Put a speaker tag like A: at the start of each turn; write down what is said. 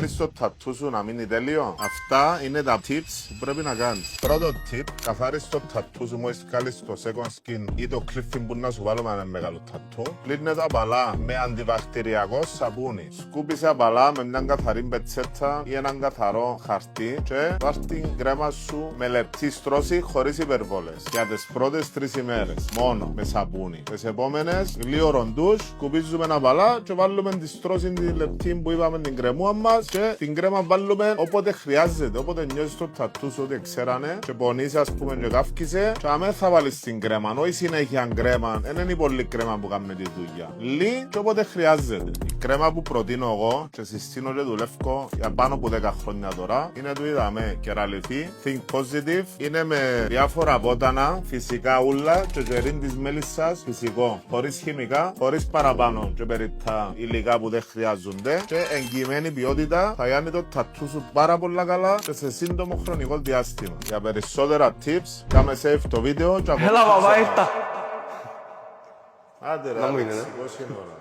A: Θέλεις το τατού σου να μείνει τέλειο? Αυτά είναι τα tips που πρέπει να κάνεις. Πρώτο tip, καθάρισε το τατού σου μόλις βγάλεις το second skin ή το clipping που να σου βάλουμε ένα μεγάλο τατού. Πλύνε τα απαλά με αντιβακτηριακό σαπούνι. Σκούπισε απαλά με μια καθαρή πετσέτα ή έναν καθαρό χαρτί και βάρ' την κρέμα σου με λεπτή στρώση χωρίς υπερβόλες. Για τις πρώτες 3 ημέρες μόνο με σαπούνι. Τις επόμενες λίγο ροντούς, σκουπίζουμε απαλά και βάλουμε τη στρώση τη λεπτή που είπαμε την κρεμούα μας και την κρέμα βάλουμε όποτε χρειάζεται. Όποτε νιώσεις το τατού σου ότι ξέρανε και πονείς ας πούμε και καύκησε και αμέ θα βάλεις την κρέμα. Όχι συνέχεια κρέμα, δεν είναι η πολλή κρέμα που κάνουμε τη δουλειά. Λί και όποτε χρειάζεται. Η κρέμα που προτείνω εγώ και συστήνω και δουλεύω για πάνω από 10 χρόνια τώρα είναι του είδαμε κεραλιθή, Think Positive, είναι με διάφορα βότανα, φυσικά ούλα και γερήν της μέλισσας φυσικό, χωρίς χημικά, χωρίς παραπάνω και περίπτα υλικά που δεν χρειάζονται και εγγυημένη ποιότητα θα κάνει το τατού σου πάρα πολλά καλά και σε σύντομο χρονικό διάστημα. Για περισσότερα tips, κάμε save το βίντεο και
B: Έλα παπά, ήρθα.
A: Άντε ρε,
B: Να μου είναι,
A: σηκώσει ώρα.